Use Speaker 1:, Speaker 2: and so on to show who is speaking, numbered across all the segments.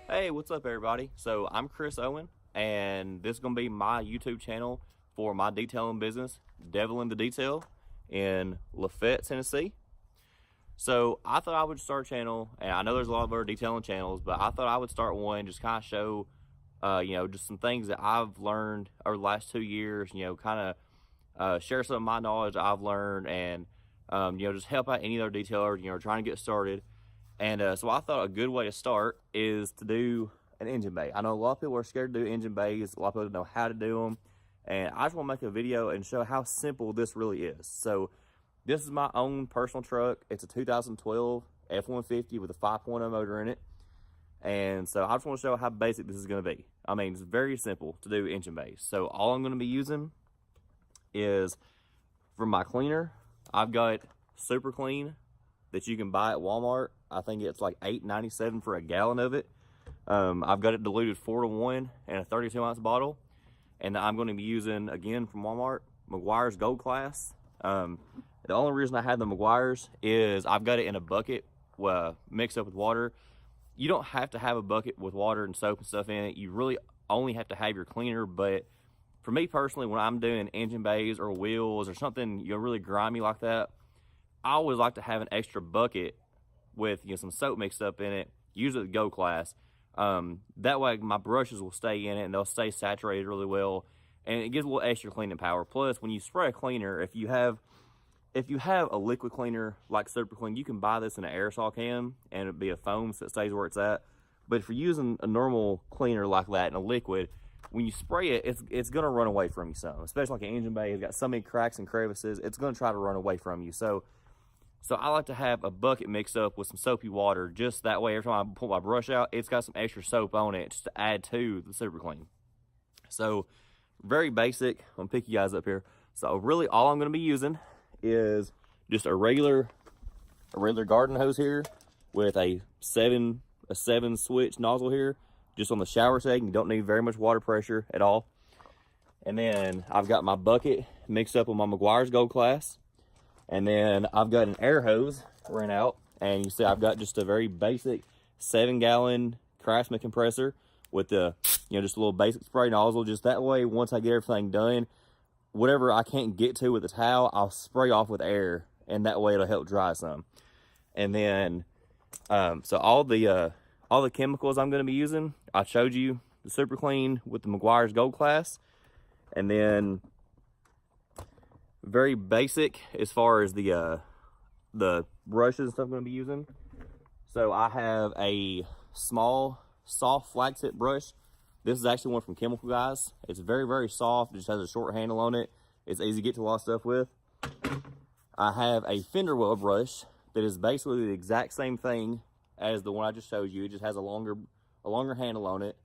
Speaker 1: Hey, what's up everybody? So I'm Chris Owen, and this is going to be my YouTube channel for my detailing business, Devil in the Detail, in Lafayette, Tennessee. So I thought I would start a channel, and I know there's a lot of other detailing channels, but I thought I would start one, just kind of show, just some things that I've learned over the last 2 years, kind of share some of my knowledge I've learned, and, just help out any other detailer, trying to get started. And so I thought a good way to start is to do an engine bay. I know a lot of people are scared to do engine bays. A lot of people don't know how to do them. And I just want to make a video and show how simple this really is. So this is my own personal truck. It's a 2012 F-150 with a 5.0 motor in it. And so I just want to show how basic this is going to be. I mean, it's very simple to do engine bays. So all I'm going to be using is, for my cleaner, I've got Super Clean that you can buy at Walmart. I think it's like $8.97 for a gallon of it. I've got it diluted 4-to-1 in a 32-ounce bottle. And I'm going to be using, again from Walmart, Meguiar's Gold Class. The only reason I have the Meguiar's is I've got it in a bucket mixed up with water. You don't have to have a bucket with water and soap and stuff in it. You really only have to have your cleaner. But for me personally, when I'm doing engine bays or wheels or something really grimy like that, I always like to have an extra bucket with some soap mixed up in it, usually the Gold Class. That way my brushes will stay in it and they'll stay saturated really well, and it gives a little extra cleaning power. Plus, when you spray a cleaner, if you have a liquid cleaner like Super Clean, you can buy this in an aerosol can and it'll be a foam so it stays where it's at. But if you're using a normal cleaner like that in a liquid, when you spray it, it's going to run away from you some. Especially like an engine bay, it's got so many cracks and crevices, it's going to try to run away from you. So I like to have a bucket mixed up with some soapy water, just that way every time I pull my brush out, it's got some extra soap on it just to add to the Super Clean. So very basic. I'm gonna pick you guys up here. So really all I'm gonna be using is just a regular garden hose here with a 7 switch nozzle here, just on the shower setting. You don't need very much water pressure at all. And then I've got my bucket mixed up with my Meguiar's Gold Class. And then I've got an air hose ran out, and you see I've got just a very basic 7-gallon Craftsman compressor with the, just a little basic spray nozzle. Just that way, once I get everything done, whatever I can't get to with the towel, I'll spray off with air, and that way it'll help dry some. And then, so all the chemicals I'm going to be using, I showed you the Super Clean with the Meguiar's Gold Class, and then very basic as far as the brushes and stuff I'm going to be using. So I have a small soft flag tip brush. This is actually one from Chemical Guys. It's very, very soft. It just has a short handle on it. It's easy to get to a lot of stuff with. I have a fender well brush that is basically the exact same thing as the one I just showed you. It just has a longer handle on it.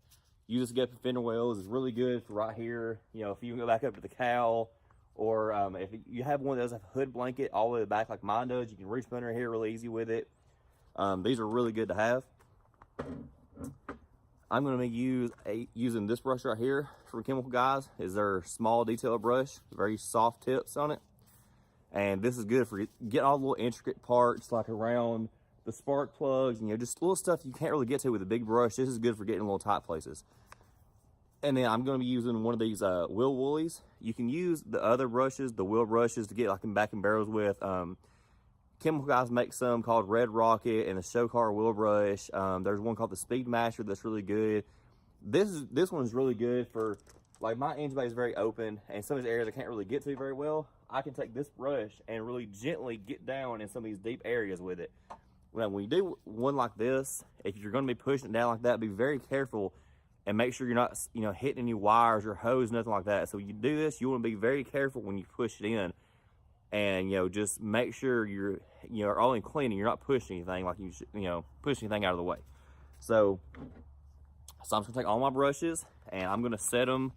Speaker 1: Use this to get fender wells. It's really good for right here. If you can go back up to the cowl, or if you have one that does have a hood blanket all the way back like mine does, you can reach under here really easy with it. These are really good to have. I'm going to be using this brush right here from Chemical Guys. Is their small detail brush, very soft tips on it. And this is good for getting all the little intricate parts like around the spark plugs, just little stuff you can't really get to with a big brush. This is good for getting little tight places. And then I'm going to be using one of these wheel woolies. You can use the other brushes, the wheel brushes, to get like in back and barrels with. Chemical Guys make some called Red Rocket and the Show Car wheel brush. There's one called the Speed Master that's really good. This one's really good for, like, my engine bay is very open, and some of these areas I can't really get to very well. I can take this brush and really gently get down in some of these deep areas with it. When you do one like this, if you're going to be pushing it down like that, be very careful and make sure you're not, hitting any wires or hose, nothing like that. So you do this, you want to be very careful when you push it in, and just make sure you're only cleaning, you're not pushing anything like push anything out of the way. So I'm just gonna take all my brushes and I'm gonna set them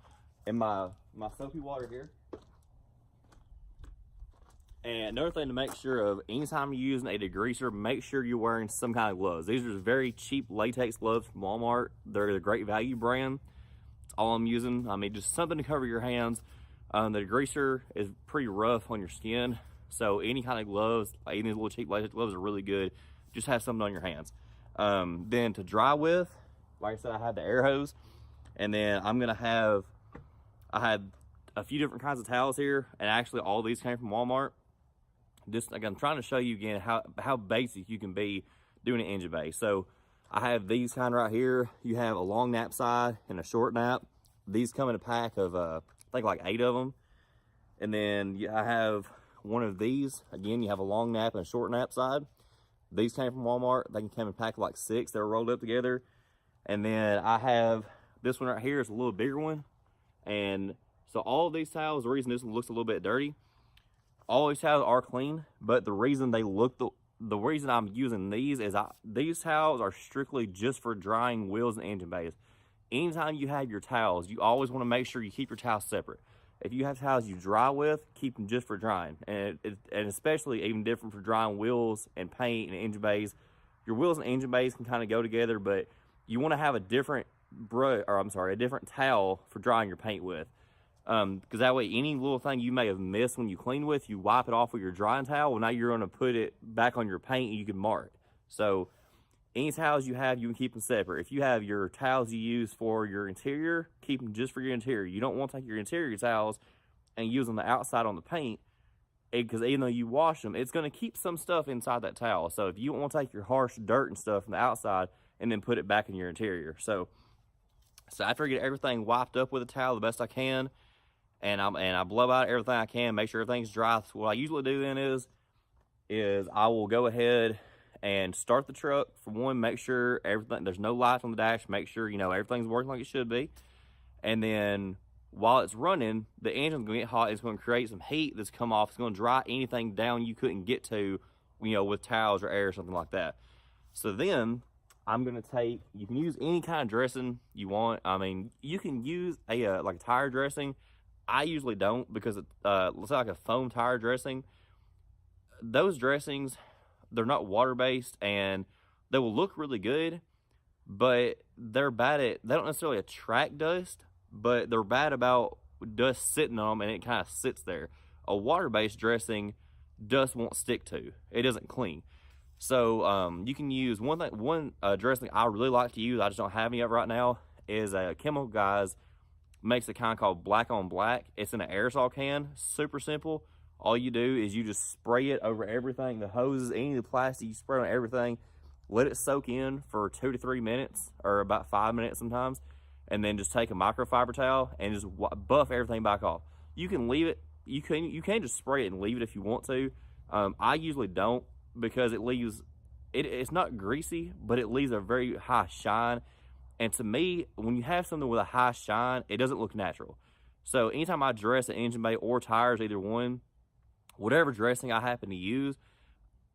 Speaker 1: in my soapy water here. And another thing to make sure of, anytime you're using a degreaser, make sure you're wearing some kind of gloves. These are just very cheap latex gloves from Walmart. They're the Great Value brand. That's all I'm using. I mean, just something to cover your hands. The degreaser is pretty rough on your skin, so any kind of gloves, like any little cheap latex gloves, are really good. Just have something on your hands. Then to dry with, like I said, I had the air hose, and then I had a few different kinds of towels here, and actually all these came from Walmart. Just like I'm trying to show you again how basic you can be doing an engine bay. So I have these kind right here. You have a long nap side and a short nap. These come in a pack of I think like 8 of them. And then I have one of these. Again, you have a long nap and a short nap side. These came from Walmart. They can come in a pack of like 6. They're rolled up together. And then I have this one right here. It's a little bigger one. And so all of these towels, the reason this one looks a little bit dirty, all these towels are clean, but the reason they look the reason I'm using these is these towels are strictly just for drying wheels and engine bays. Anytime you have your towels, you always want to make sure you keep your towels separate. If you have towels you dry with, keep them just for drying, and especially even different for drying wheels and paint and engine bays. Your wheels and engine bays can kind of go together, but you want to have a different a different towel for drying your paint with. Because that way any little thing you may have missed when you clean with, you wipe it off with your drying towel. Well, now you're going to put it back on your paint and you can mark. So any towels you have, you can keep them separate. If you have your towels you use for your interior, keep them just for your interior. You don't want to take your interior towels and use them the outside on the paint, because even though you wash them, it's going to keep some stuff inside that towel. So if you don't want to take your harsh dirt and stuff from the outside and then put it back in your interior. So after I get everything wiped up with a towel the best I can, and I blow out everything I can, make sure everything's dry. So what I usually do then is I will go ahead and start the truck. For one, make sure there's no lights on the dash, make sure everything's working like it should be. And then while it's running, the engine's gonna get hot. It's gonna create some heat that's come off. It's gonna dry anything down you couldn't get to, with towels or air or something like that. So then I'm gonna you can use any kind of dressing you want. I mean, you can use like a tire dressing. I usually don't, because let's say like a foam tire dressing. Those dressings, they're not water-based, and they will look really good, but they're bad they don't necessarily attract dust, but they're bad about dust sitting on them, and it kind of sits there. A water-based dressing, dust won't stick to. It doesn't clean. So you can use one dressing I really like to use, I just don't have any of it right now, is a Chemical Guys makes a kind called Black on Black. It's in an aerosol can, super simple. All you do is you just spray it over everything, the hoses, any of the plastic, you spray it on everything, let it soak in for 2 to 3 minutes, or about 5 minutes sometimes, and then just take a microfiber towel and just buff everything back off. You can leave it, you can just spray it and leave it if you want to. I usually don't, because it's not greasy, but it leaves a very high shine. And to me, when you have something with a high shine, it doesn't look natural. So anytime I dress an engine bay or tires, either one, whatever dressing I happen to use,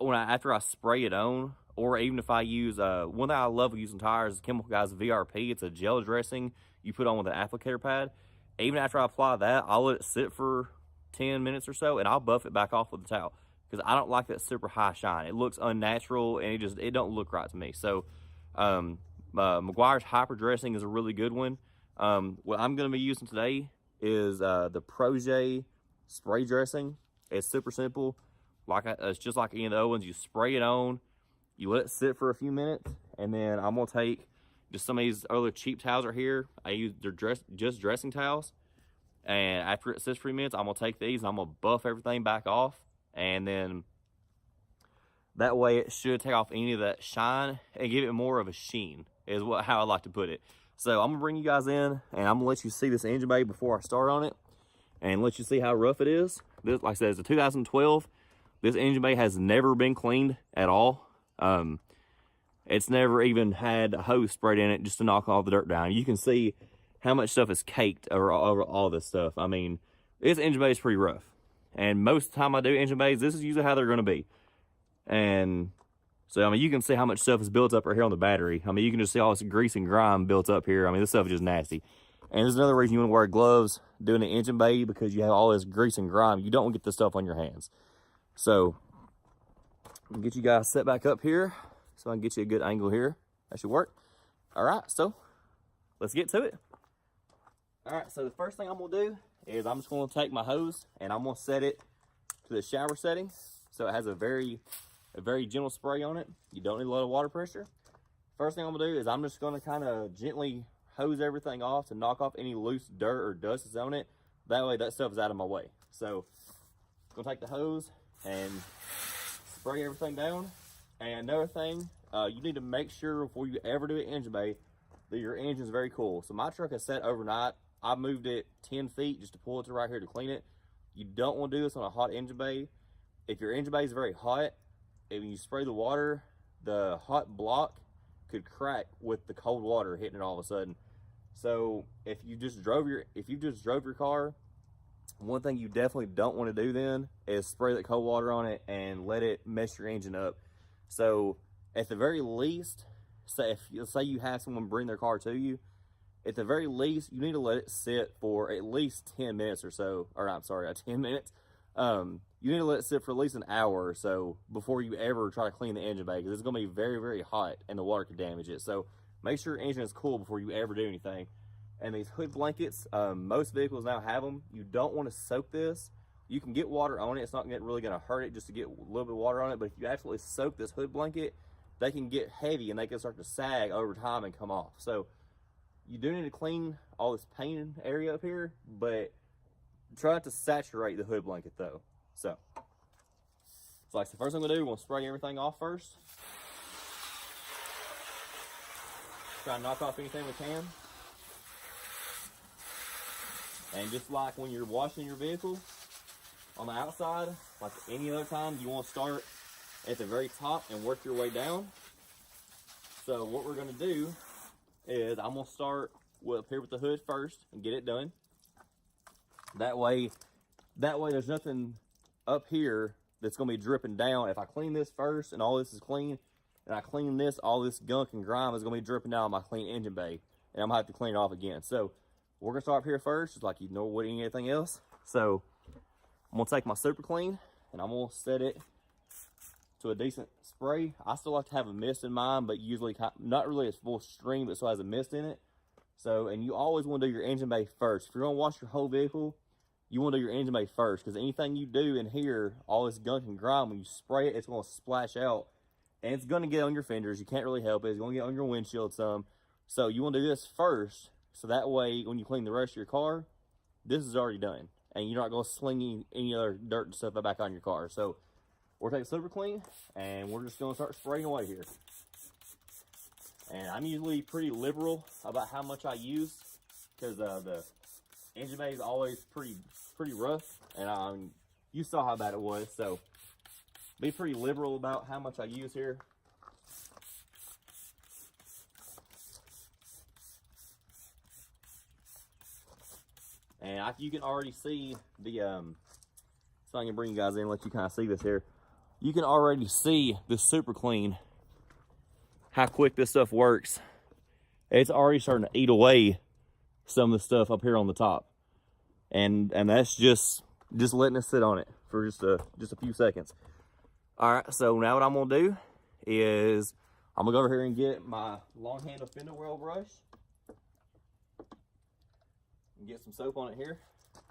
Speaker 1: after I spray it on, or even if I use, one thing I love using tires is Chemical Guys VRP. It's a gel dressing you put on with an applicator pad. Even after I apply that, I'll let it sit for 10 minutes or so, and I'll buff it back off with the towel, because I don't like that super high shine. It looks unnatural, and it don't look right to me. So Meguiar's Hyper Dressing is a really good one. What I'm going to be using today is the Projet spray dressing. It's super simple. It's just like any of the other ones. You spray it on, you let it sit for a few minutes, and then I'm going to take just some of these other cheap towels right here. They're just dressing towels. And after it sits for a few minutes, I'm going to take these and I'm going to buff everything back off. And then that way it should take off any of that shine and give it more of a sheen, is how I like to put it. So I'm gonna bring you guys in, and I'm gonna let you see this engine bay before I start on it, and let you see how rough it is. This, like I said, it's a 2012. This engine bay has never been cleaned at all. It's never even had a hose sprayed in it just to knock all the dirt down. You can see how much stuff is caked over all this stuff. I mean, this engine bay is pretty rough. And most of the time I do engine bays, this is usually how they're gonna be. And so, I mean, you can see how much stuff is built up right here on the battery. I mean, you can just see all this grease and grime built up here. I mean, this stuff is just nasty. And there's another reason you want to wear gloves doing an engine bay, because you have all this grease and grime. You don't want to get this stuff on your hands. So, I'll get you guys set back up here so I can get you a good angle here. That should work. All right, so let's get to it. All right, so the first thing I'm gonna do is I'm just gonna take my hose and I'm gonna set it to the shower setting. So it has a very gentle spray on it. You don't need a lot of water pressure. First thing I'm gonna do is I'm just gonna kind of gently hose everything off to knock off any loose dirt or dust that's on it. That way that stuff is out of my way. So I'm gonna take the hose and spray everything down. And another thing, you need to make sure before you ever do an engine bay that your engine is very cool. So my truck is set overnight. I moved it 10 feet just to pull it to right here to clean it. You don't want to do this on a hot engine bay. If your engine bay is very hot, and when you spray the water, the hot block could crack with the cold water hitting it all of a sudden. So if you just drove your car, one thing you definitely don't want to do then is spray that cold water on it and let it mess your engine up. So at the very least, say you have someone bring their car to you, at the very least you need to let it sit for at least 10 minutes or so, or I'm sorry, 10 minutes. You need to let it sit for at least an hour or so before you ever try to clean the engine bay, because it's going to be very hot and the water could damage it. So make sure your engine is cool before you ever do anything. And these hood blankets, most vehicles now have them. You don't want to soak this. You can get water on it. It's not really going to hurt it just to get a little bit of water on it. But if you absolutely soak this hood blanket, they can get heavy and they can start to sag over time and come off. So you do need to clean all this painted area up here, but try not to saturate the hood blanket though. So like the first thing we'll do, we'll spray everything off first. Try and knock off anything we can. And just like when you're washing your vehicle on the outside, like any other time, you want to start at the very top and work your way down. So what we're going to do is I'm going to start up here with the hood first and get it done. That way there's nothing up here that's going to be dripping down. If I clean this first and all this is clean, and I clean this, all this gunk and grime is going to be dripping down on my clean engine bay, and I'm going to have to clean it off again. So we're going to start up here first, just like you know what anything else. So I'm going to take my Super Clean and I'm going to set it to a decent spray. I still like to have a mist in mine, but usually not really a full stream, but still has a mist in it. So, and you always want to do your engine bay first. If you're going to wash your whole vehicle, you want to do your engine bay first, because anything you do in here, all this gunk and grime, when you spray it, it's going to splash out, and it's going to get on your fenders. You can't really help it. It's going to get on your windshield some. So you want to do this first, so that way when you clean the rest of your car, this is already done, and you're not going to sling any other dirt and stuff back on your car. So we're taking Super Clean, and we're just going to start spraying away here. And I'm usually pretty liberal about how much I use, because the engine bay is always pretty rough, and you saw how bad it was. So be pretty liberal about how much I use here. And you can already see the so I can bring you guys in and let you kind of see this here. You can already see the Super Clean, how quick this stuff works. It's already starting to eat away some of the stuff up here on the top, and that's just letting it sit on it for just a few seconds. All right, so now what I'm gonna do is I'm gonna go over here and get my long handle fender well brush and get some soap on it here,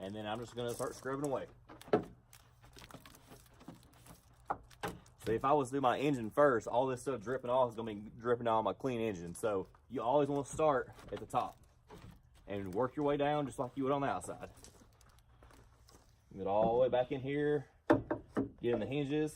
Speaker 1: and then I'm just gonna start scrubbing away. So if I was to do my engine first, all this stuff dripping off is going to be dripping on my clean engine. So you always want to start at the top and work your way down just like you would on the outside. Get all the way back in here, get in the hinges.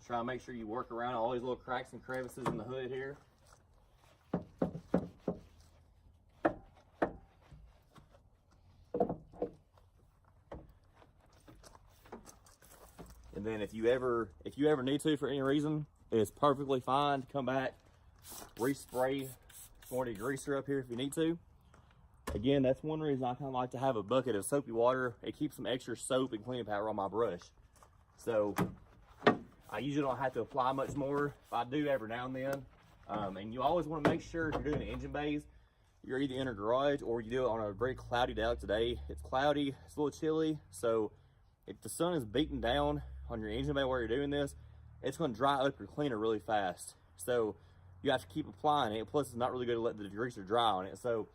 Speaker 1: Try to make sure you work around all these little cracks and crevices in the hood here. And then if you ever need to for any reason, it's perfectly fine to come back, respray some more degreaser up here if you need to. Again, that's one reason I kind of like to have a bucket of soapy water. It keeps some extra soap and cleaning powder on my brush. So I usually don't have to apply much more. If I do every now and then. And you always want to make sure if you're doing engine bays you're either in a garage or you do it on a very cloudy day like today. It's cloudy, it's a little chilly, so if the sun is beating down on your engine bay while you're doing this, it's going to dry up your cleaner really fast. So you have to keep applying it. Plus, it's not really good to let the degreaser dry on it. So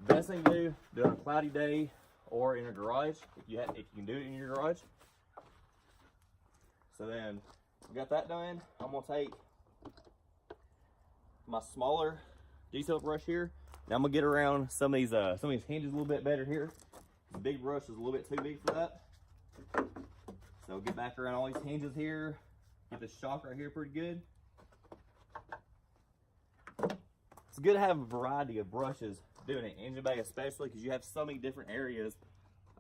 Speaker 1: best thing to do it on a cloudy day or in a garage if you can do it in your garage. So then we got that done. I'm gonna take my smaller detail brush here. Now I'm gonna get around some of these hinges a little bit better here. The big brush is a little bit too big for that. So get back around all these hinges here. Get this shock right here pretty good. It's good to have a variety of brushes doing an engine bay, especially because you have so many different areas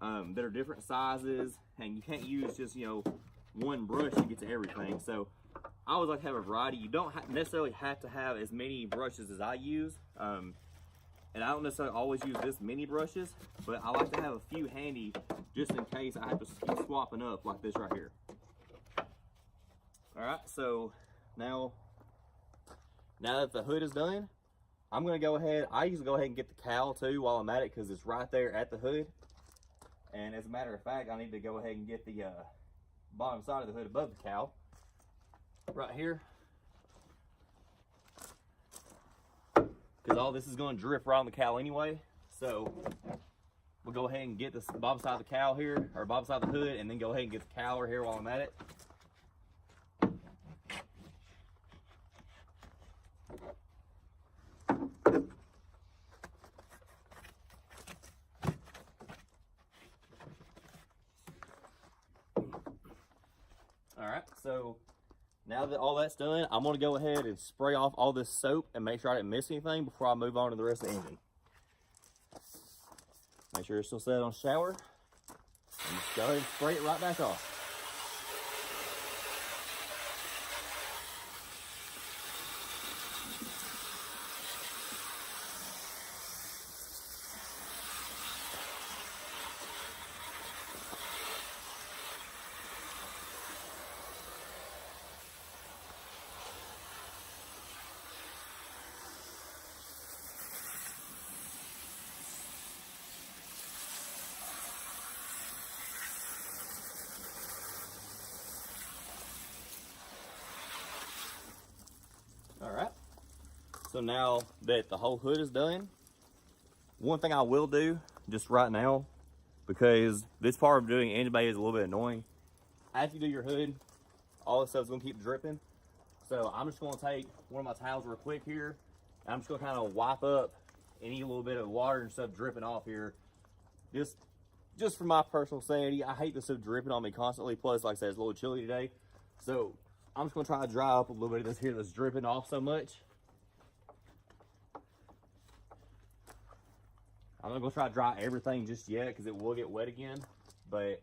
Speaker 1: that are different sizes, and you can't use just, you know, one brush to get to everything. So I always like to have a variety. You don't necessarily have to have as many brushes as I use, and I don't necessarily always use this many brushes, but I like to have a few handy just in case I have to keep swapping up like this right here. All right, so now that the hood is done, I'm gonna go ahead, I usually go ahead and get the cowl too while I'm at it because it's right there at the hood. And as a matter of fact, I need to go ahead and get the bottom side of the hood above the cowl right here, because all this is going to drip right on the cowl anyway. So we'll go ahead and get this bottom side of the cowl here, or bottom side of the hood, and then go ahead and get the cowl right here while I'm at it. Alright, so now that all that's done, I'm going to go ahead and spray off all this soap and make sure I didn't miss anything before I move on to the rest of the engine. Make sure it's still set on shower, and just go ahead and spray it right back off. Alright, so now that the whole hood is done, one thing I will do just right now, because this part of doing engine bay is a little bit annoying, after you do your hood, all this stuff's going to keep dripping. So I'm just going to take one of my towels real quick here, and I'm just going to kind of wipe up any little bit of water and stuff dripping off here. Just for my personal sanity, I hate this stuff dripping on me constantly. Plus, like I said, it's a little chilly today. So I'm just going to try to dry up a little bit of this here that's dripping off so much. I'm not going to try to dry everything just yet because it will get wet again. But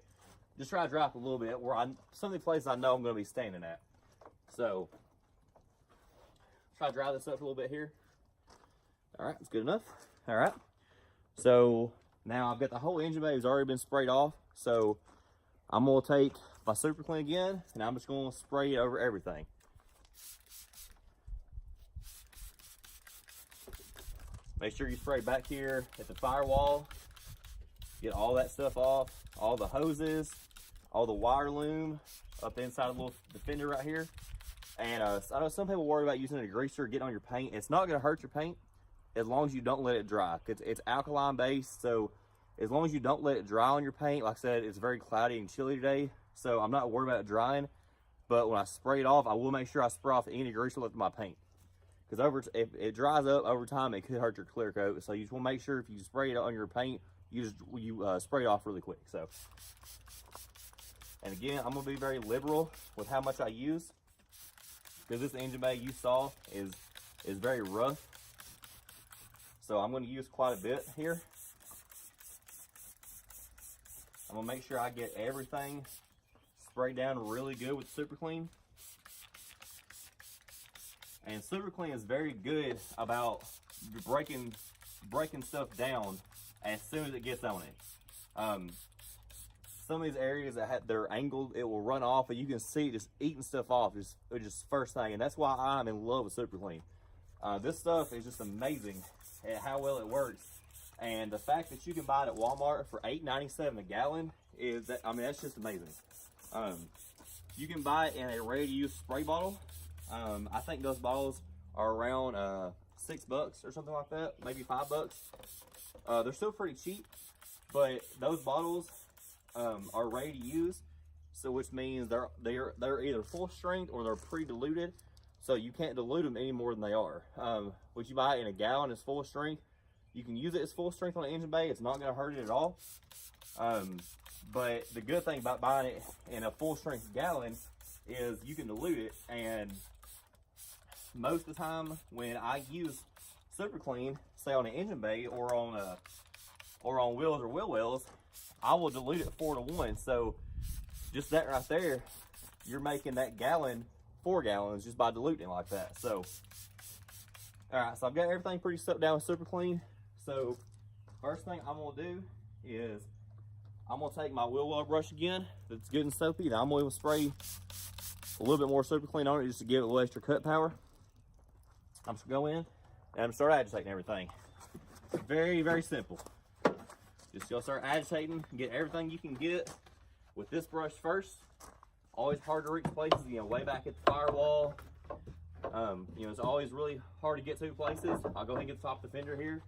Speaker 1: just try to dry up a little bit where some of the places I know I'm going to be standing at. So try to dry this up a little bit here. All right, it's good enough. All right. So now I've got the whole engine bay has already been sprayed off. So I'm going to take my Super Clean again, and I'm just going to spray it over everything. Make sure you spray back here at the firewall. Get all that stuff off, all the hoses, all the wire loom up inside a little defender right here. And I know some people worry about using a degreaser getting on your paint. It's not going to hurt your paint as long as you don't let it dry. It's alkaline based, so as long as you don't let it dry on your paint, like I said, it's very cloudy and chilly today, so I'm not worried about it drying. But when I spray it off, I will make sure I spray off any degreaser left in my paint, because if it dries up over time, it could hurt your clear coat. So you just want to make sure if you spray it on your paint, you spray it off really quick. So, and again, I'm gonna be very liberal with how much I use, because this engine bay you saw is very rough. So I'm going to use quite a bit here. I'm going to make sure I get everything sprayed down really good with Super Clean. And Super Clean is very good about breaking stuff down as soon as it gets on it. Some of these areas that they're angled, it will run off, and you can see it just eating stuff off just first thing. And that's why I'm in love with Super Clean. This stuff is just amazing at how well it works. And the fact that you can buy it at Walmart for $8.97 a gallon is, that, I mean, that's just amazing. You can buy it in a ready-to-use spray bottle. I think those bottles are around $6 or something like that, maybe $5. They're still pretty cheap, but those bottles are ready to use. So which means they're either full strength or they're pre-diluted. So you can't dilute them any more than they are. What you buy in a gallon is full strength. You can use it as full strength on the engine bay. It's not going to hurt it at all. But the good thing about buying it in a full strength gallon is you can dilute it. And most of the time when I use Super Clean, say on an engine bay or on wheels or wheel wells, I will dilute it 4 to 1. So just that right there, you're making that gallon 4 gallons just by diluting like that. So, all right, so I've got everything pretty stuck down with Super Clean. So first thing I'm gonna do is I'm gonna take my wheel well brush again that's good and soapy, and I'm gonna spray a little bit more Super Clean on it just to give it a little extra cut power. I'm just gonna go in and I'm gonna start agitating everything. Very, very simple. Just go start agitating, get everything you can get with this brush first. Always hard to reach places, you know, way back at the firewall. You know, it's always really hard to get to places. I'll go ahead and get the top of the fender here.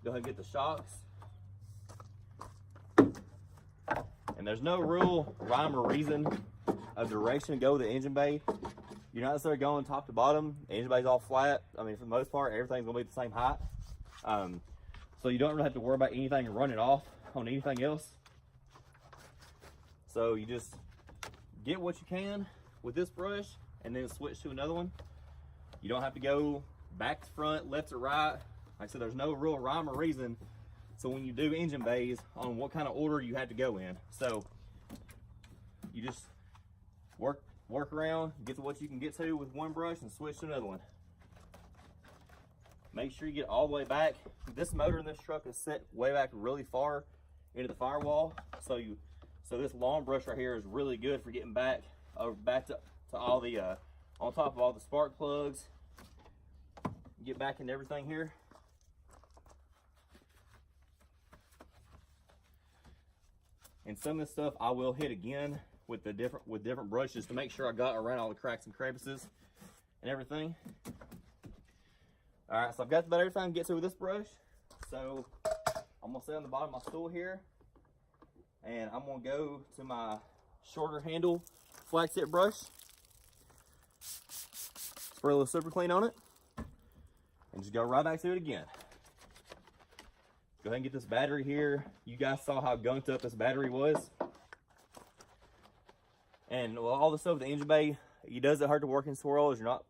Speaker 1: Go ahead and get the shocks. And there's no real rhyme or reason of direction to go with the engine bay. You're not necessarily going top to bottom. The engine bay's all flat. I mean, for the most part, everything's gonna be the same height. So you don't really have to worry about anything running off on anything else. So you just get what you can with this brush and then switch to another one. You don't have to go back to front, left to right. Like I said, there's no real rhyme or reason. So when you do engine bays on what kind of order you have to go in. So you just work around, get to what you can get to with one brush and switch to another one. Make sure you get all the way back. This motor in this truck is set way back really far into the firewall. So this long brush right here is really good for getting back to all the on top of all the spark plugs. Get back into everything here. And some of this stuff I will hit again with different brushes to make sure I got around all the cracks and crevices and everything. All right, so I've got about everything I can get to with this brush. So I'm gonna sit on the bottom of my stool here, and I'm gonna go to my shorter handle flag tip brush, spray a little Super Clean on it, and just go right back to it again. Go ahead and get this battery here. You guys saw how gunked up this battery was. And well, all the stuff with the engine bay, it doesn't hurt to work in swirls. You're not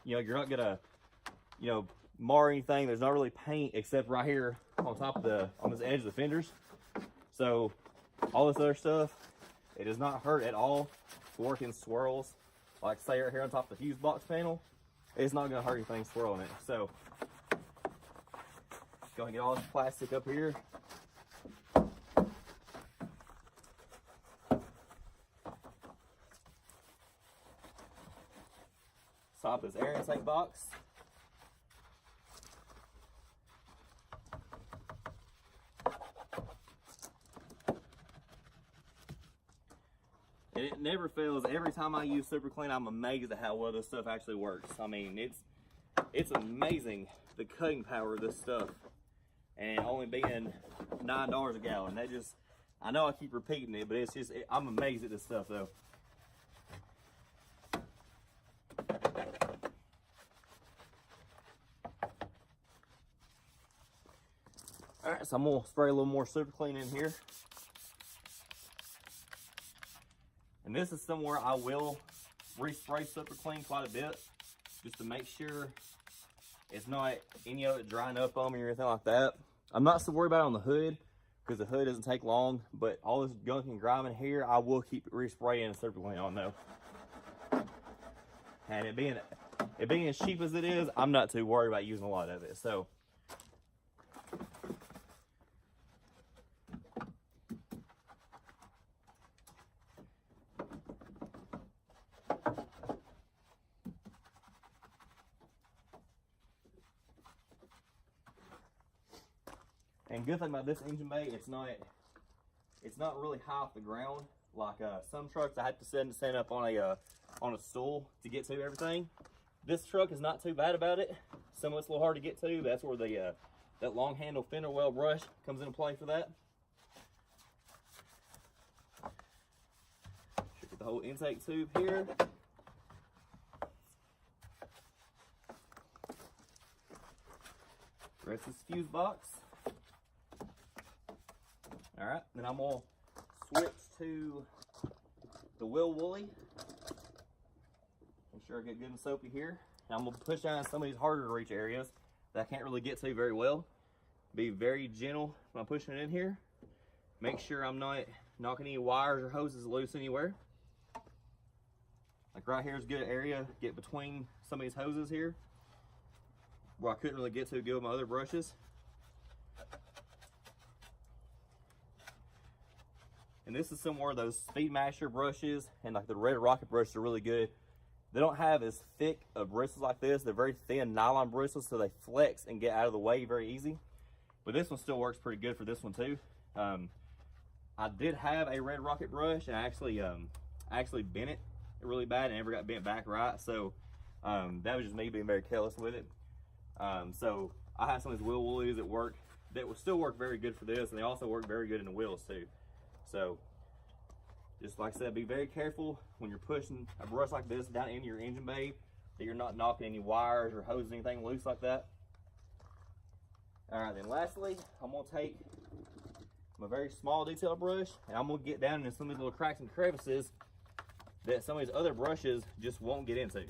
Speaker 1: you're not gonna, mar anything. There's not really paint except right here on top of on this edge of the fenders. So all this other stuff, it does not hurt at all to work in swirls. Like say right here on top of the fuse box panel, it's not gonna hurt anything swirling it. So go and get all this plastic up here. Top of this air intake box. And it never fails. Every time I use Super Clean, I'm amazed at how well this stuff actually works. I mean, it's amazing the cutting power of this stuff. And only being $9 a gallon. I know I keep repeating it, but I'm amazed at this stuff though. All right, so I'm gonna spray a little more Super Clean in here. And this is somewhere I will respray Super Clean quite a bit, just to make sure it's not any of it drying up on me or anything like that. I'm not so worried about it on the hood, because the hood doesn't take long, but all this gunk and grime in here, I will keep respraying Super Clean on though. And it being as cheap as it is, I'm not too worried about using a lot of it. So And good thing about this engine bay, it's not really high off the ground like some trucks. I have to stand up on a stool to get to everything. This truck is not too bad about it. Some of it's a little hard to get to. That's where the that long handle fender well brush comes into play for that. Should get the whole intake tube here. Rest this fuse box. All right, then I'm gonna switch to the wheel woolly. Make sure I get good and soapy here. Now I'm gonna push down some of these harder to reach areas that I can't really get to very well. Be very gentle when I'm pushing it in here. Make sure I'm not knocking any wires or hoses loose anywhere. Like right here is a good area, get between some of these hoses here where I couldn't really get to good with my other brushes. And this is somewhere those Speedmaster brushes and like the Red Rocket brushes are really good. They don't have as thick of bristles like this. They're very thin nylon bristles, so they flex and get out of the way very easy. But this one still works pretty good for this one too. I did have a Red Rocket brush, and I actually bent it really bad and never got bent back right. So that was just me being very careless with it. So I have some of these wheel woolies that will still work very good for this, and they also work very good in the wheels too. So just like I said, be very careful when you're pushing a brush like this down into your engine bay that you're not knocking any wires or hoses, anything loose like that. All right, then lastly, I'm gonna take my very small detail brush and I'm gonna get down into some of these little cracks and crevices that some of these other brushes just won't get into.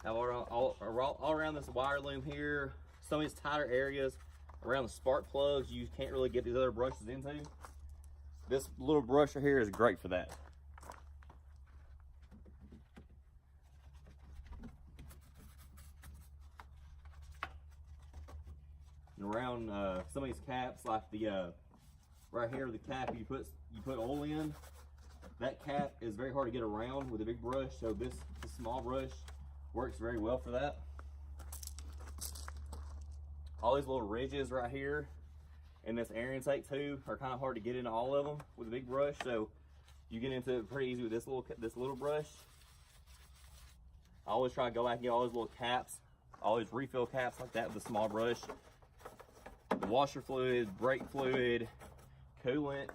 Speaker 1: Now all around this wire loom here, some of these tighter areas around the spark plugs you can't really get these other brushes into. This little brush right here is great for that. And around some of these caps, like the right here, the cap you put oil in, that cap is very hard to get around with a big brush, so this small brush works very well for that. All these little ridges right here and this air intake tube are kind of hard to get into all of them with a big brush, so you get into it pretty easy with this little brush. I always try to go back and get all those little caps, always refill caps like that with a small brush. The washer fluid, brake fluid, coolant,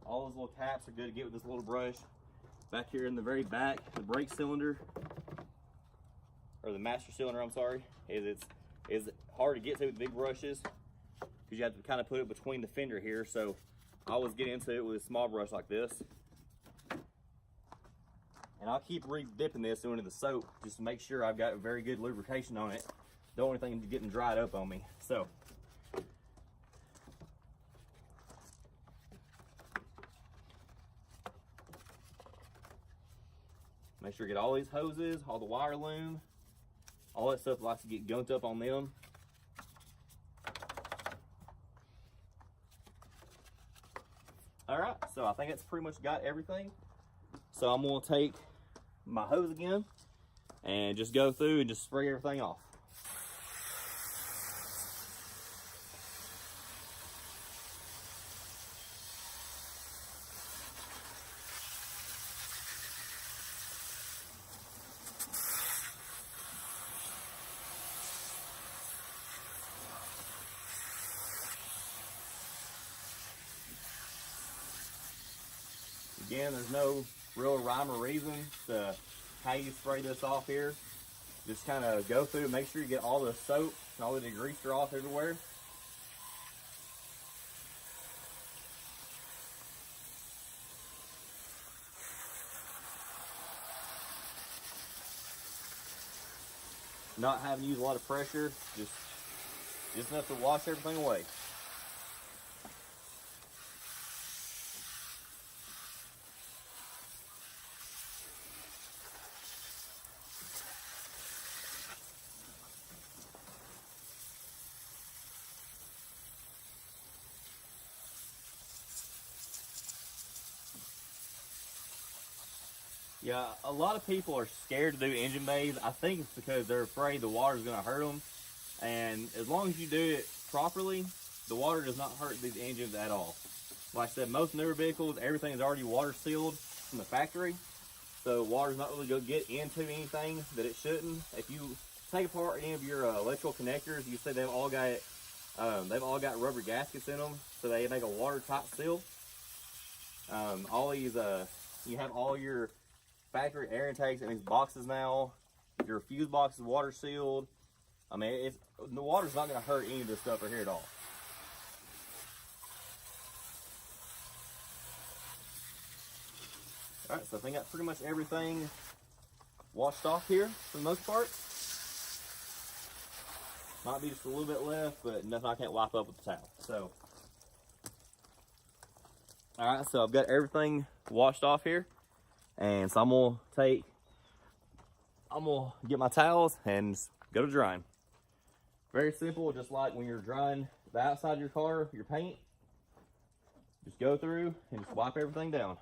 Speaker 1: all those little caps are good to get with this little brush. Back here in the very back, the brake cylinder, or the master cylinder, I'm sorry, is hard to get to with big brushes because you have to kind of put it between the fender here. So I always get into it with a small brush like this. And I'll keep re-dipping this into the soap just to make sure I've got very good lubrication on it. Don't want anything getting dried up on me. So make sure you get all these hoses, all the wire loom, all that stuff likes to get gunked up on them. All right, so I think it's pretty much got everything. So I'm gonna take my hose again and just go through and just spray everything off. Again, there's no real rhyme or reason to how you spray this off here. Just kind of go through and make sure you get all the soap and all the degreaser off everywhere. Not having to use a lot of pressure, just enough to wash everything away. Yeah, a lot of people are scared to do engine bays. I think it's because they're afraid the water's going to hurt them. And as long as you do it properly, the water does not hurt these engines at all. Like I said, most newer vehicles, everything is already water sealed from the factory. So water's not really going to get into anything that it shouldn't. If you take apart any of your electrical connectors, you see they've all got rubber gaskets in them, so they make a watertight seal. All these, you have all your factory air intakes in these boxes now. Your fuse box is water sealed. I mean, the water's not going to hurt any of this stuff right here at all. Alright, so I think I got pretty much everything washed off here for the most part. Might be just a little bit left, but nothing I can't wipe up with the towel. So, alright, so I've got everything washed off here. And so I'm gonna get my towels and go to drying. Very simple, just like when you're drying the outside of your car, your paint. Just go through and just wipe everything down.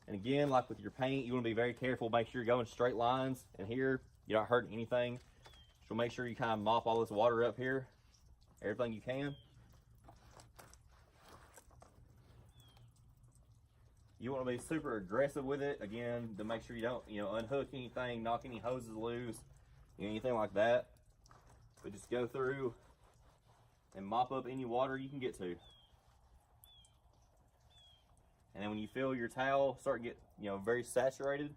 Speaker 1: And again, like with your paint, you want to be very careful. Make sure you're going straight lines. And here, you're not hurting anything. So make sure you kind of mop all this water up here, everything you can. You want to be super aggressive with it, again, to make sure you don't, unhook anything, knock any hoses loose, anything like that. But just go through and mop up any water you can get to. And then when you feel your towel start to get, very saturated,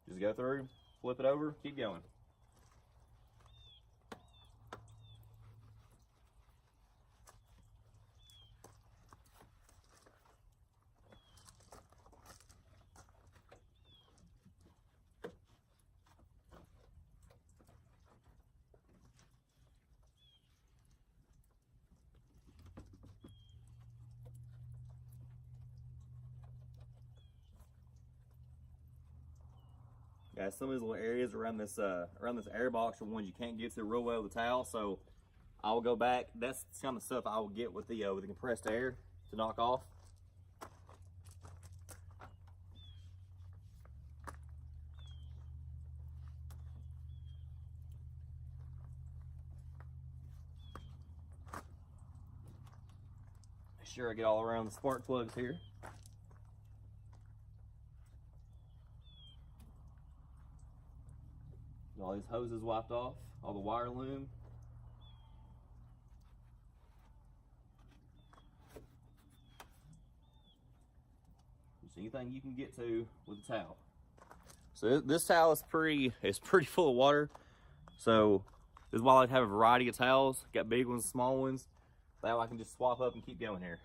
Speaker 1: just go through, flip it over, keep going. Guys, some of these little areas around this air box are ones you can't get to real well with the towel, so I will go back. That's kind of stuff I will get with the compressed air to knock off. Make sure I get all around the spark plugs here. All these hoses wiped off, all the wire loom. Just anything you can get to with a towel. So this towel is pretty full of water. So this is why I like to have a variety of towels. Got big ones, small ones. That way I can just swap up and keep going here.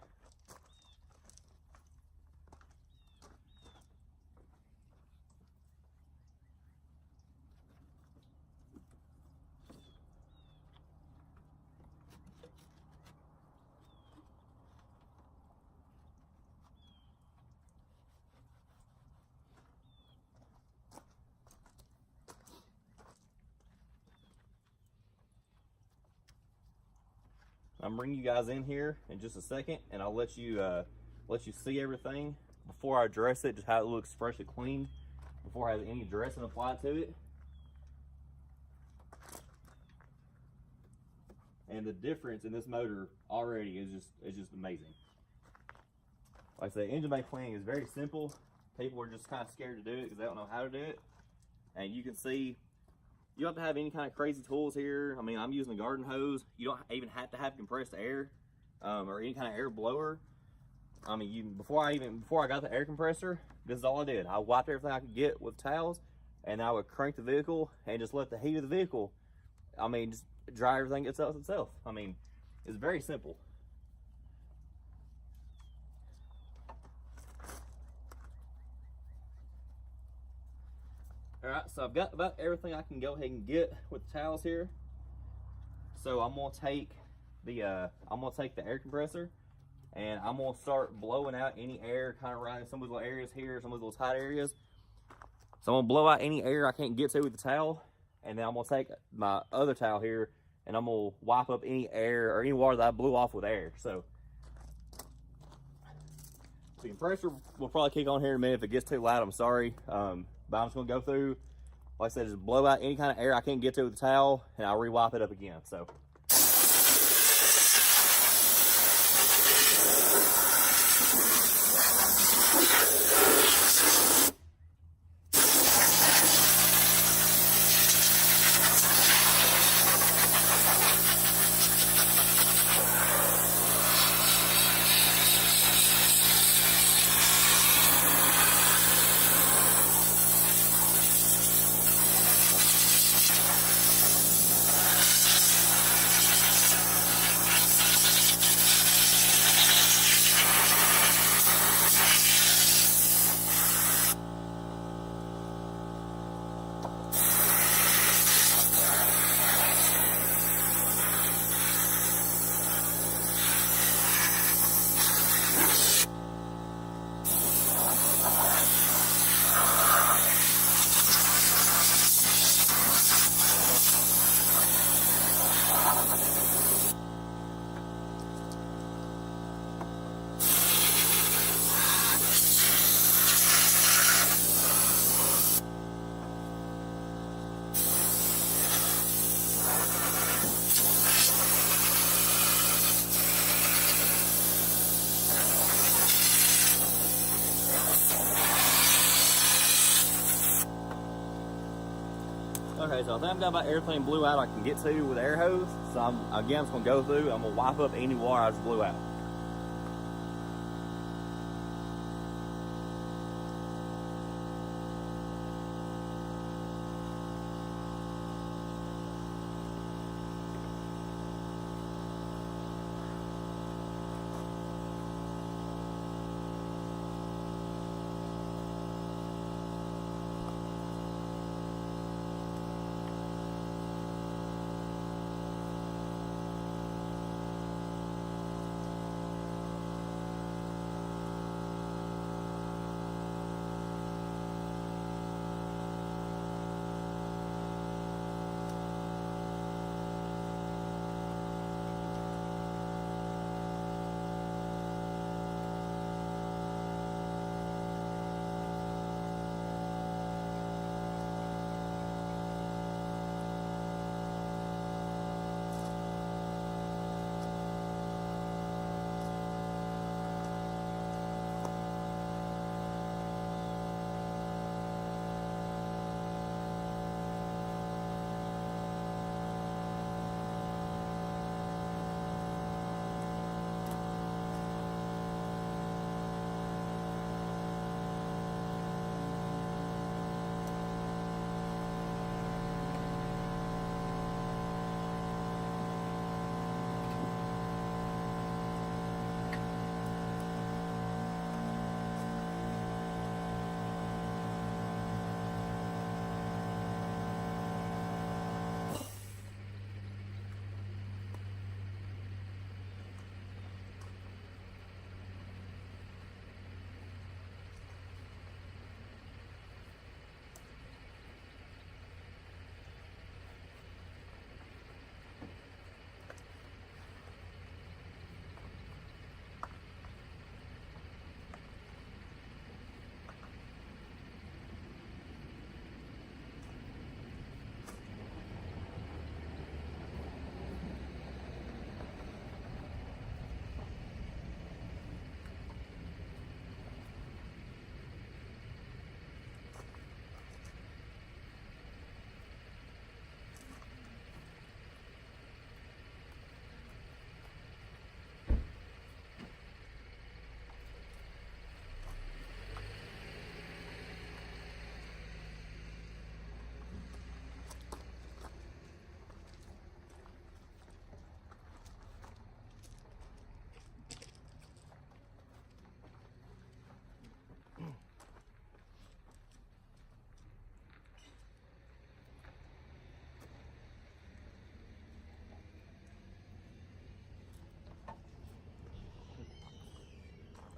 Speaker 1: I'm bringing you guys in here in just a second, and I'll let you see everything before I dress it, just how it looks freshly cleaned, before I have any dressing applied to it. And the difference in this motor already is just amazing. Like I said, engine bay cleaning is very simple. People are just kind of scared to do it because they don't know how to do it. And you can see, you don't have to have any kind of crazy tools here. I mean, I'm using a garden hose. You don't even have to have compressed air or any kind of air blower. I mean, before I got the air compressor, this is all I did. I wiped everything I could get with towels, and I would crank the vehicle and just let the heat of the vehicle, I mean, just dry everything itself. I mean, it's very simple. All right, so I've got about everything I can go ahead and get with the towels here. So I'm gonna take the air compressor, and I'm gonna start blowing out any air kind of around some of those little areas here, some of those tight areas. So I'm gonna blow out any air I can't get to with the towel, and then I'm gonna take my other towel here, and I'm gonna wipe up any air or any water that I blew off with air. So The compressor will probably kick on here in a minute. If it gets too loud, I'm sorry. But I'm just gonna go through, like I said, just blow out any kind of air I can't get to with the towel, and I'll re-wipe it up again. So. Okay, so I think I've got about everything blew out I can get to with the air hose. So I'm just gonna go through, I'm gonna wipe up any water I just blew out.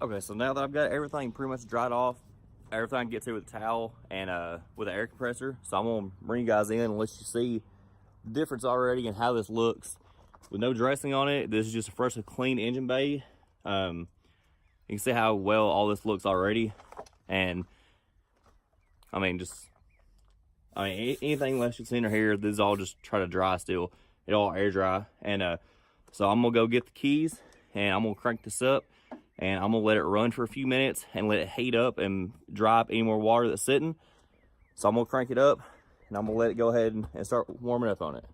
Speaker 1: Okay, so now that I've got everything pretty much dried off, everything I can get to with a towel and with an air compressor, so I'm gonna bring you guys in and let you see the difference already and how this looks with no dressing on it. This is just a freshly clean engine bay. You You can see how well all this looks already. And I mean, anything less that's in here, this is all just try to dry still. It all air dry. And so I'm gonna go get the keys and I'm gonna crank this up and I'm gonna let it run for a few minutes and let it heat up and dry up any more water that's sitting. So I'm gonna crank it up and I'm gonna let it go ahead and start warming up on it.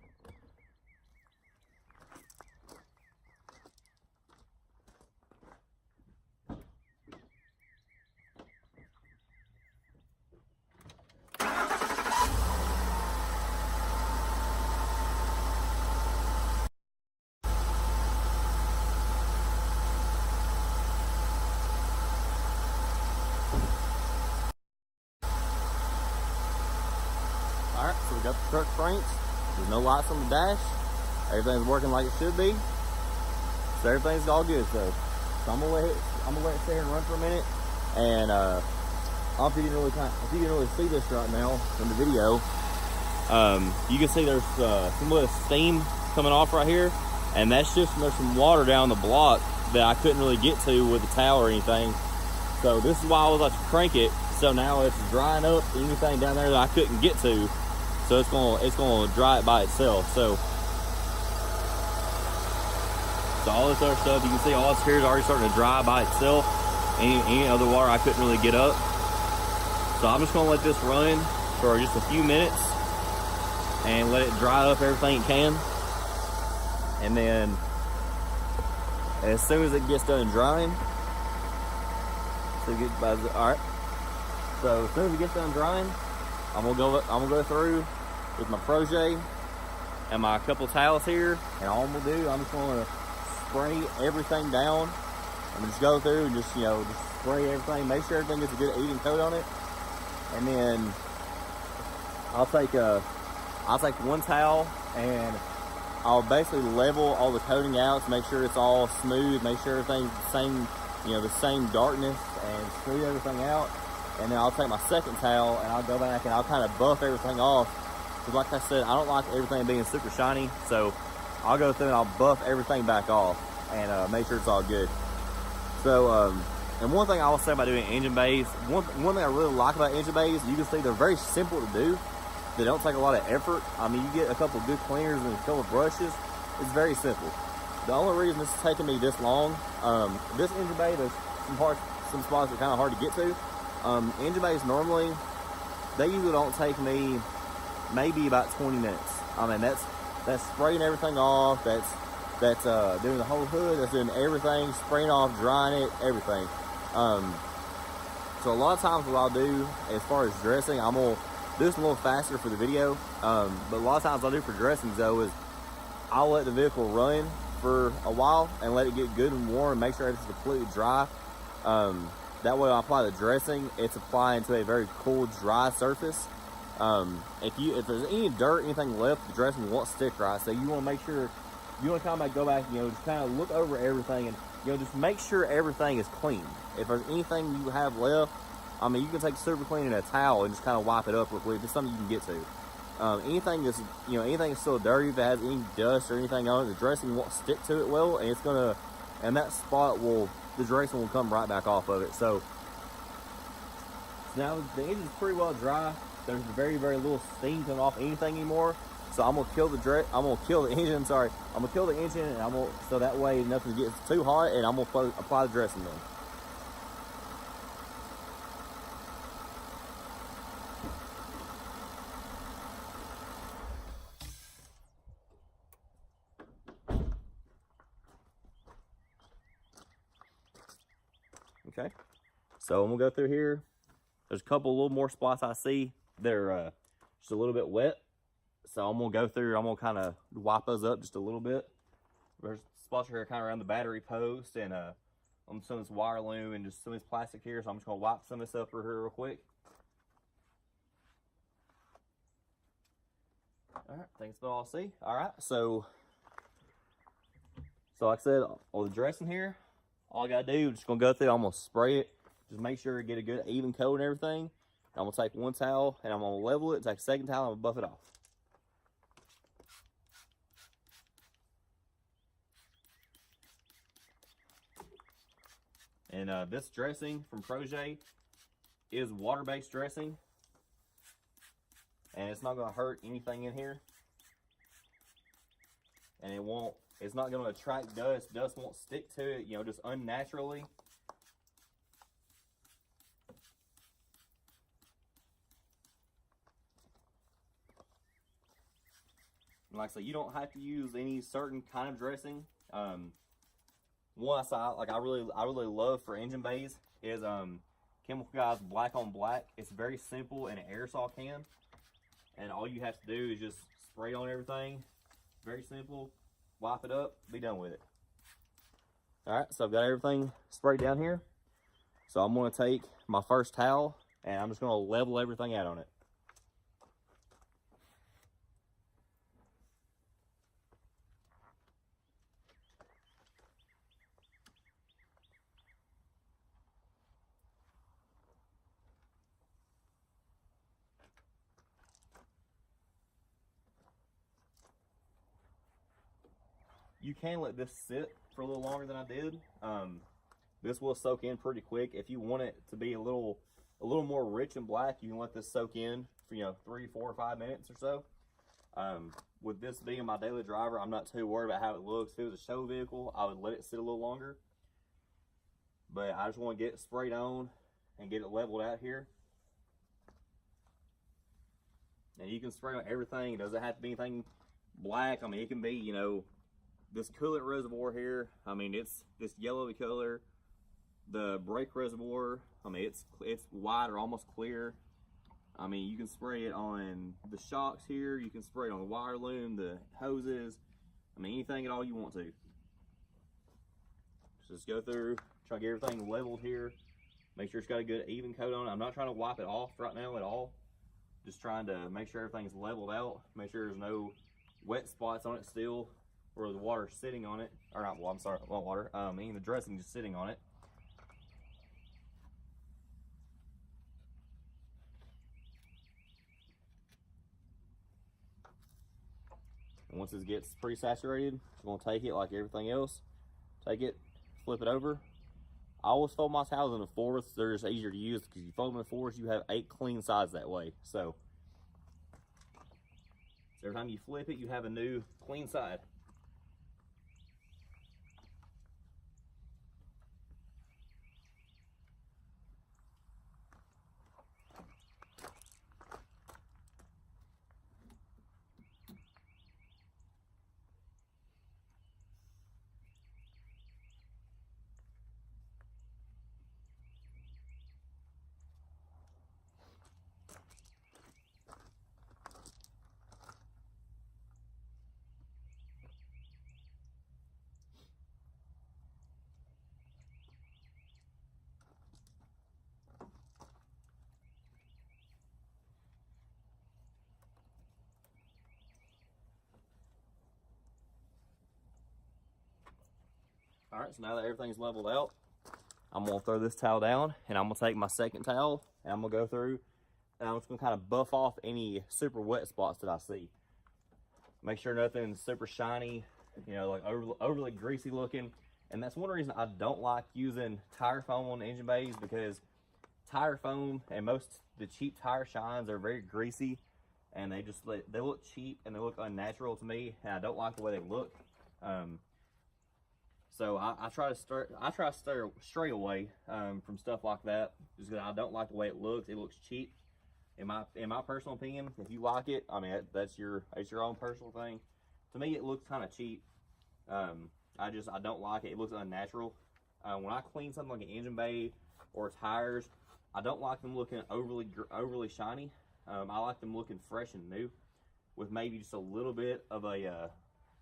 Speaker 1: Alright, so we got the truck cranked. There's no lights on the dash. Everything's working like it should be. So everything's all good. So I'm gonna let it sit here and run for a minute. And I don't know if you can really see this right now in the video. You can see there's some little steam coming off right here, and that's just there's some water down the block that I couldn't really get to with the towel or anything. So this is why I was like to crank it. So now it's drying up anything down there that I couldn't get to. So it's gonna dry it by itself. So all this other stuff, you can see all this here is already starting to dry by itself. Any other water I couldn't really get up. So I'm just gonna let this run for just a few minutes and let it dry up everything it can. And then as soon as it gets done drying, alright. So as soon as it gets done drying, I'm gonna go through with my Protege and my couple towels here, and all I'm gonna do, I'm just gonna spray everything down. I'm gonna just go through and just spray everything, make sure everything gets a good even coat on it. And then I'll take one towel and I'll basically level all the coating out to make sure it's all smooth, make sure everything's the same, the same darkness, and smooth everything out. And then I'll take my second towel and I'll go back and I'll kind of buff everything off. Because like I said, I don't like everything being super shiny. So I'll go through and I'll buff everything back off and make sure it's all good. So, and one thing I will say about doing engine bays, one thing I really like about engine bays, you can see they're very simple to do. They don't take a lot of effort. I mean, you get a couple of good cleaners and a couple of brushes. It's very simple. The only reason this is taking me this long, this engine bay, there's some spots that are kind of hard to get to. Engine bays normally, they usually don't take me maybe about 20 minutes. I mean, that's spraying everything off, that's doing the whole hood, that's doing everything, spraying off, drying it, everything. So a lot of times what I'll do as far as dressing, I'm gonna do this a little faster for the video, but a lot of times I'll do for dressings though is I'll let the vehicle run for a while and let it get good and warm and make sure it's completely dry. That way when I apply the dressing, it's applying to a very cool, dry surface. If there's any dirt, anything left, the dressing won't stick right. So you want to make sure, you want to kind of go back, just kind of look over everything and, just make sure everything is clean. If there's anything you have left, I mean, you can take super clean in a towel and just kind of wipe it up real quick. If it's something you can get to. Anything that's, anything that's still dirty, if it has any dust or anything on it, the dressing won't stick to it well, and that spot the dressing will come right back off of it. So now the engine's pretty well dry. There's very, very little steam coming off anything anymore. So I'm gonna kill the engine. Sorry, I'm gonna kill the engine, and so that way nothing gets too hot, and I'm gonna apply the dressing then. Okay, so I'm gonna go through here. There's a couple little more spots I see. They're just a little bit wet. So I'm gonna go through, I'm gonna kind of wipe those up just a little bit. There's spots here kind of around the battery post and on some of this wire loom and just some of this plastic here. So I'm just gonna wipe some of this up for here real quick. All right, I think that's all I see. All right, so like I said, all the dressing here, all I gotta do, just gonna go through, I'm gonna spray it. Just make sure you get a good even coat and everything. I'm gonna take one towel and I'm gonna level it, take a second towel, and I'm gonna buff it off. And this dressing from Projet is water-based dressing, and it's not going to hurt anything in here, and it's not going to attract dust. Dust won't stick to it, you know, just unnaturally. And like I said, you don't have to use any certain kind of dressing. One I really love for engine bays is Chemical Guys Black on Black. It's very simple in an aerosol can, and all you have to do is just spray on everything. Very simple. Wipe it up, be done with it. All right, so I've got everything sprayed down here. So I'm going to take my first towel and I'm just going to level everything out on it. You can let this sit for a little longer than I did. This will soak in pretty quick. If you want it to be a little more rich and black, you can let this soak in for 3, 4, or 5 minutes or so. With this being my daily driver, I'm not too worried about how it looks. If it was a show vehicle, I would let it sit a little longer. But I just want to get it sprayed on and get it leveled out here. And you can spray on everything. It doesn't have to be anything black. I mean, it can be, this coolant reservoir here. I mean, it's this yellowy color. The brake reservoir, I mean, it's white or almost clear. I mean, you can spray it on the shocks here. You can spray it on the wire loom, the hoses. I mean, anything at all you want to. Just go through, try to get everything leveled here. Make sure it's got a good even coat on it. I'm not trying to wipe it off right now at all. Just trying to make sure everything's leveled out. Make sure there's no wet spots on it still, where the water's sitting on it. Or not, well, I'm sorry, not water. I mean, the dressing just sitting on it. And once it gets pretty saturated, I'm gonna take it like everything else. Take it, flip it over. I always fold my towels in the fourths. They're just easier to use because you fold them in the fourths, you have 8 clean sides that way. So every time you flip it, you have a new clean side. All right, so now that everything's leveled out, I'm gonna throw this towel down and I'm gonna take my second towel and I'm gonna go through and I'm just gonna kind of buff off any super wet spots that I see. Make sure nothing's super shiny, like overly greasy looking. And that's one reason I don't like using tire foam on engine bays, because tire foam and most the cheap tire shines are very greasy and they look cheap and they look unnatural to me, and I don't like the way they look. So I try to stray away from stuff like that, just because I don't like the way it looks. It looks cheap. In my personal opinion, if you like it, I mean, that's your own personal thing. To me, it looks kind of cheap. I don't like it. It looks unnatural. When I clean something like an engine bay or tires, I don't like them looking overly shiny. I like them looking fresh and new, with maybe just a little bit of a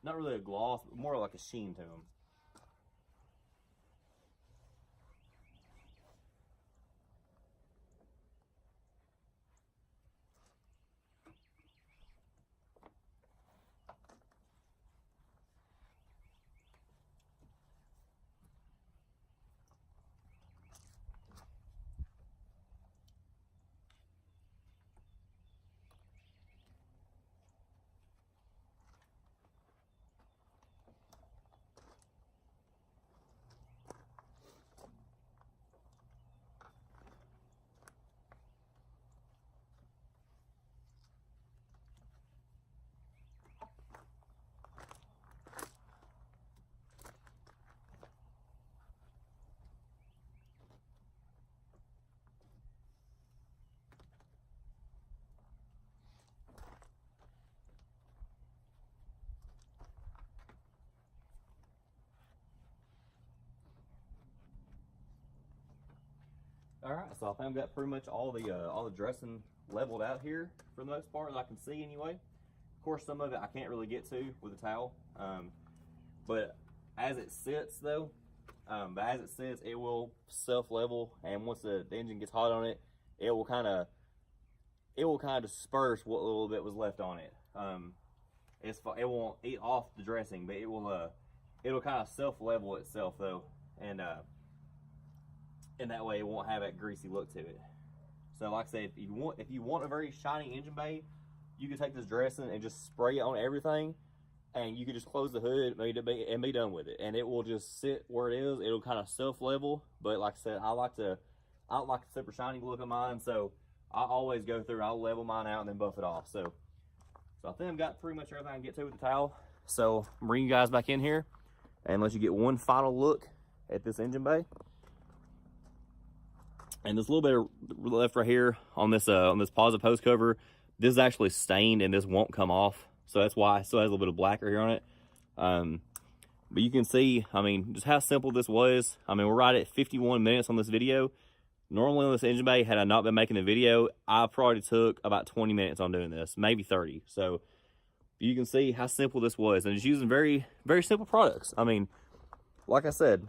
Speaker 1: not really a gloss, but more like a sheen to them. All right, so I think I've got pretty much all the dressing leveled out here for the most part that I can see anyway. Of course, some of it I can't really get to with a towel, but as it sits though, it will self-level, and once the engine gets hot on it, it will kind of disperse what little bit was left on it. It won't eat off the dressing, but it'll kind of self-level itself though, and that way it won't have that greasy look to it. So like I said, if you want a very shiny engine bay, you can take this dressing and just spray it on everything, and you can just close the hood and be done with it, and it will just sit where it is. It'll kind of self-level, but like I said, I don't like the super shiny look of mine, so I always go through and I'll level mine out and then buff it off. So I think I've got pretty much everything I can get to with the towel. So I'm bringing you guys back in here and let you get one final look at this engine bay. And there's a little bit left right here on this positive hose cover. This is actually stained and this won't come off, so that's why it still has a little bit of blacker here on it. But you can see, I mean, just how simple this was. I mean, we're right at 51 minutes on this video. Normally on this engine bay, had I not been making the video, I probably took about 20 minutes on doing this, maybe 30. So you can see how simple this was, and it's using very, very simple products. I mean, like I said,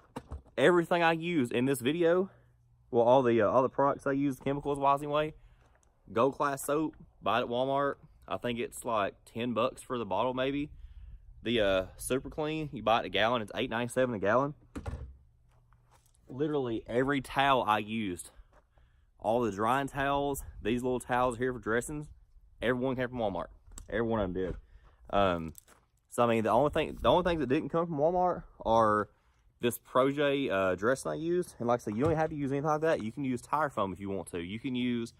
Speaker 1: everything I use in this video, well, all the products I use chemicals wise anyway, Gold Class soap, buy it at Walmart. I think it's like 10 bucks for the bottle maybe. The Super Clean, you buy it a gallon, it's $8.97 a gallon. Literally every towel I used, all the drying towels, these little towels here for dressings, everyone came from Walmart. Every one of them did. So I mean, the only things that didn't come from Walmart are this Pro-J dressing I used. And like I said, you don't have to use anything like that. You can use tire foam if you want to. You can use,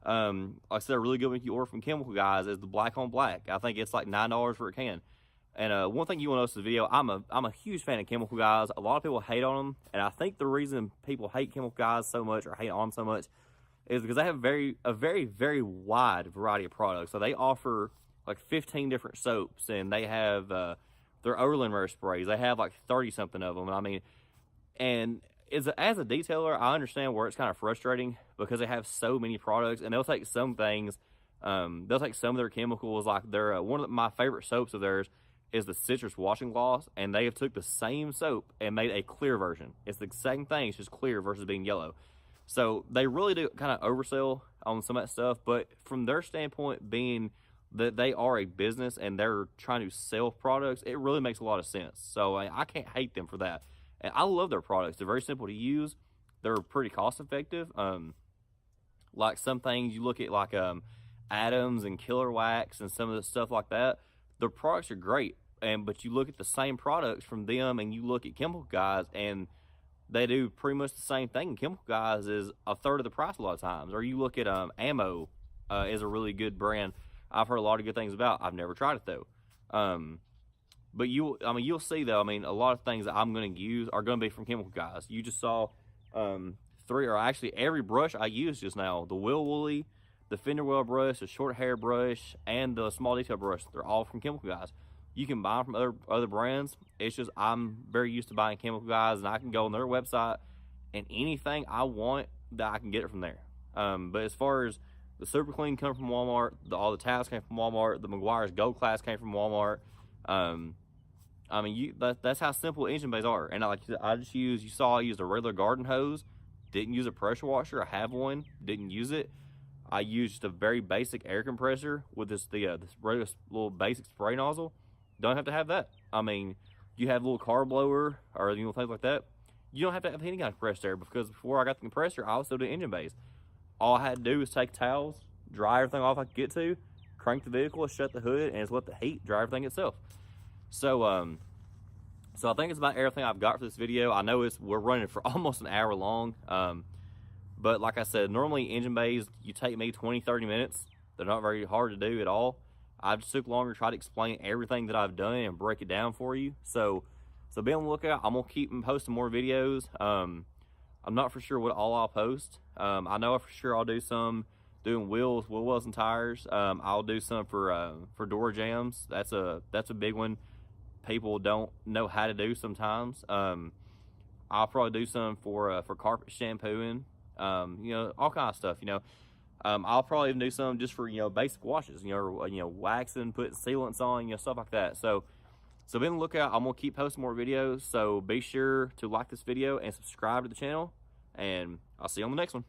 Speaker 1: like I said, a really good one if you order from Chemical Guys is the Black on Black. I think it's like $9 for a can. And one thing you will notice in the video, I'm a huge fan of Chemical Guys. A lot of people hate on them, and I think the reason people hate Chemical Guys so much or hate on them so much is because they have a very, very wide variety of products. So they offer like 15 different soaps, and they have their Erlenmeyer sprays. They have like 30-something of them. And I mean, and as a detailer, I understand where it's kind of frustrating because they have so many products, and they'll take some things, they'll take some of their chemicals, like their one of my favorite soaps of theirs is the citrus washing gloss, and they have took the same soap and made a clear version. It's the same thing, it's just clear versus being yellow. So they really do kind of oversell on some of that stuff, but from their standpoint, being that they are a business and they're trying to sell products, it really makes a lot of sense. So I can't hate them for that. And I love their products. They're very simple to use. They're pretty cost effective. Like some things you look at, like Adams and Killer Wax and some of the stuff like that, their products are great, but you look at the same products from them and you look at Chemical Guys and they do pretty much the same thing. Chemical Guys is a third of the price a lot of times. Or you look at Ammo is a really good brand I've heard a lot of good things about. I've never tried it though. But you'll see though, I mean, a lot of things that I'm going to use are going to be from Chemical Guys. You just saw every brush I used just now, the Will Woolly, the Fender Well brush, the short hair brush, and the small detail brush. They're all from Chemical Guys. You can buy them from other brands. It's just I'm very used to buying Chemical Guys, and I can go on their website and anything I want, that I can get it from there. But as far as the Super Clean come from Walmart, all the towels came from Walmart, the Meguiar's Gold Class came from Walmart. I mean, that's how simple engine bays are. And I used a regular garden hose, didn't use a pressure washer. I have one, didn't use it. I used a very basic air compressor with this regular little basic spray nozzle. Don't have to have that. I mean, you have a little car blower or things like that. You don't have to have any kind of compressor there, because before I got the compressor, I also did engine bays. All I had to do was take towels, dry everything off I could get to, crank the vehicle, shut the hood, and just let the heat dry everything itself. So, so I think it's about everything I've got for this video. I know we're running for almost an hour long. But like I said, normally engine bays, you take me 20-30 minutes. They're not very hard to do at all. I just took longer to try to explain everything that I've done and break it down for you. So be on the lookout. I'm gonna keep posting more videos. I'm not for sure what all I'll post. I know for sure I'll do some doing wheel wells and tires. I'll do some for door jams. That's a big one. People don't know how to do sometimes. I'll probably do some for carpet shampooing. you know, all kind of stuff, you know. I'll probably even do some just for, you know, basic washes, you know, waxing, putting sealants on, you know, stuff like that. So be on the lookout. I'm gonna keep posting more videos, so be sure to like this video and subscribe to the channel, and I'll see you on the next one.